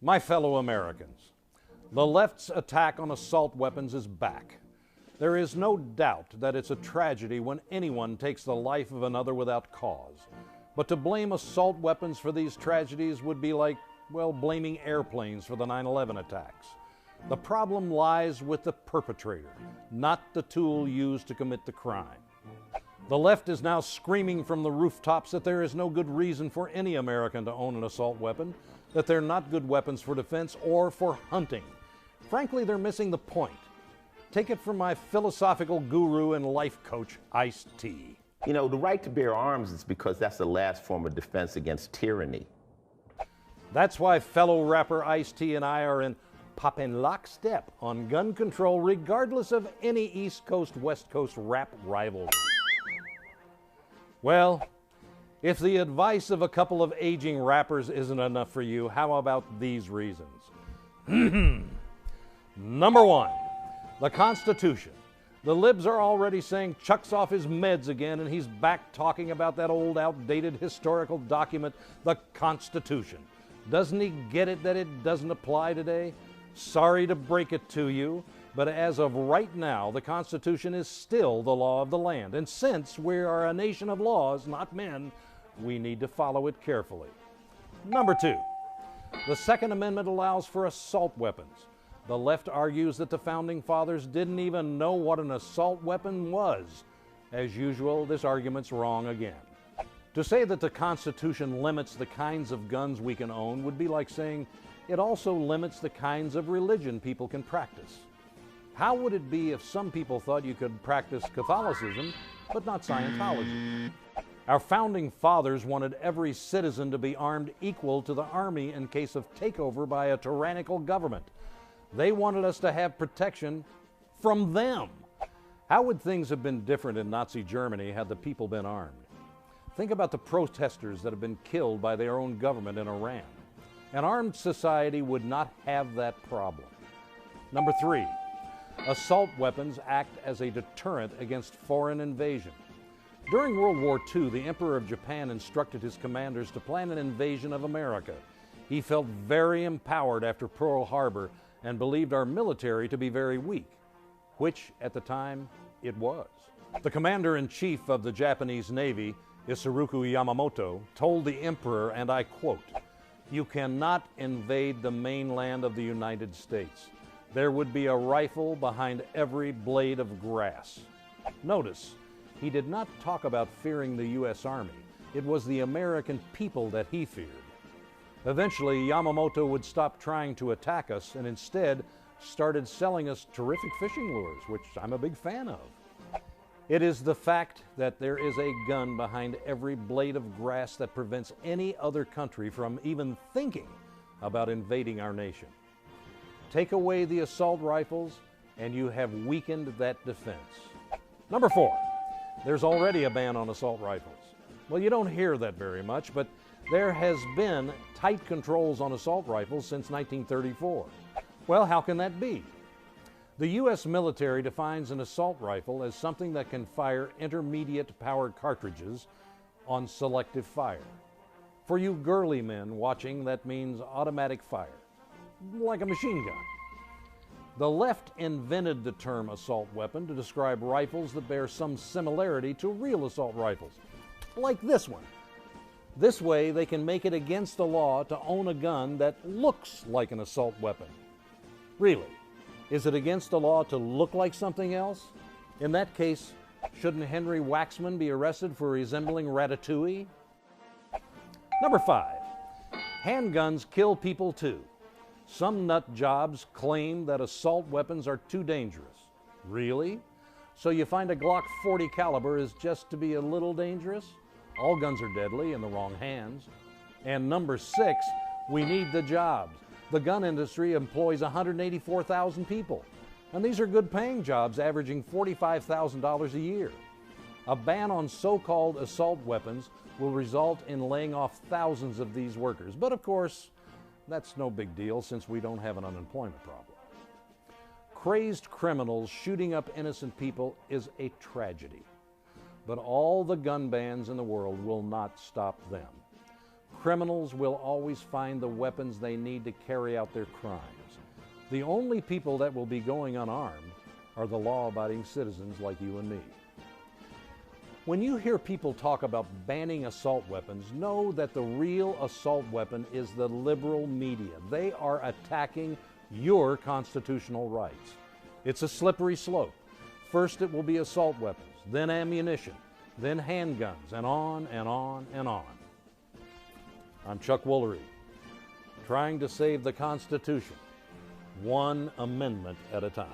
My fellow Americans, the left's attack on assault weapons is back. There is no doubt that it's a tragedy when anyone takes the life of another without cause. But to blame assault weapons for these tragedies would be like, well, blaming airplanes for the 9/11 attacks. The problem lies with the perpetrator, not the tool used to commit the crime. The left is now screaming from the rooftops that there is no good reason for any American to own an assault weapon, that they're not good weapons for defense or for hunting. Frankly, they're missing the point. Take it from my philosophical guru and life coach, Ice-T. You know, the right to bear arms is because that's the last form of defense against tyranny. That's why fellow rapper Ice-T and I are in poppin' lockstep on gun control, regardless of any East Coast, West Coast rap rivalry. Well, if the advice of a couple of aging rappers isn't enough for you, how about these reasons? Number one, the Constitution. The libs are already saying Chuck's off his meds again, and he's back talking about that old outdated historical document, the Constitution. Doesn't he get it that it doesn't apply today? Sorry to break it to you, but as of right now, the Constitution is still the law of the land. And since we are a nation of laws, not men, we need to follow it carefully. Number two, the Second Amendment allows for assault weapons. The left argues that the Founding Fathers didn't even know what an assault weapon was. As usual, this argument's wrong again. To say that the Constitution limits the kinds of guns we can own would be like saying it also limits the kinds of religion people can practice. How would it be if some people thought you could practice Catholicism, but not Scientology? Our Founding Fathers wanted every citizen to be armed equal to the Army in case of takeover by a tyrannical government. They wanted us to have protection from them. How would things have been different in Nazi Germany had the people been armed? Think about the protesters that have been killed by their own government in Iran. An armed society would not have that problem. Number three, assault weapons act as a deterrent against foreign invasion. During World War II, the Emperor of Japan instructed his commanders to plan an invasion of America. He felt very empowered after Pearl Harbor and believed our military to be very weak, which at the time it was. The commander-in-chief of the Japanese Navy, Isoroku Yamamoto, told the emperor, and I quote, "You cannot invade the mainland of the United States. There would be a rifle behind every blade of grass." Notice, he did not talk about fearing the U.S. Army. It was the American people that he feared. Eventually, Yamamoto would stop trying to attack us and instead started selling us terrific fishing lures, which I'm a big fan of. It is the fact that there is a gun behind every blade of grass that prevents any other country from even thinking about invading our nation. Take away the assault rifles, and you have weakened that defense. Number four, there's already a ban on assault rifles. Well, you don't hear that very much, but there has been tight controls on assault rifles since 1934. Well, how can that be? The U.S. military defines an assault rifle as something that can fire intermediate powered cartridges on selective fire. For you girly men watching, that means automatic fire, like a machine gun. The left invented the term assault weapon to describe rifles that bear some similarity to real assault rifles, like this one. This way, they can make it against the law to own a gun that looks like an assault weapon. Really, is it against the law to look like something else? In that case, shouldn't Henry Waxman be arrested for resembling Ratatouille? Number five, handguns kill people too. Some nut jobs claim that assault weapons are too dangerous. Really? So you find a Glock 40 caliber is just to be a little dangerous? All guns are deadly in the wrong hands. And number six, we need the jobs. The gun industry employs 184,000 people. And these are good paying jobs averaging $45,000 a year. A ban on so-called assault weapons will result in laying off thousands of these workers. But of course, that's no big deal since we don't have an unemployment problem. Crazed criminals shooting up innocent people is a tragedy. But all the gun bans in the world will not stop them. Criminals will always find the weapons they need to carry out their crimes. The only people that will be going unarmed are the law-abiding citizens like you and me. When you hear people talk about banning assault weapons, know that the real assault weapon is the liberal media. They are attacking your constitutional rights. It's a slippery slope. First it will be assault weapons, then ammunition, then handguns, and on and on and on. I'm Chuck Woolery, trying to save the Constitution, one amendment at a time.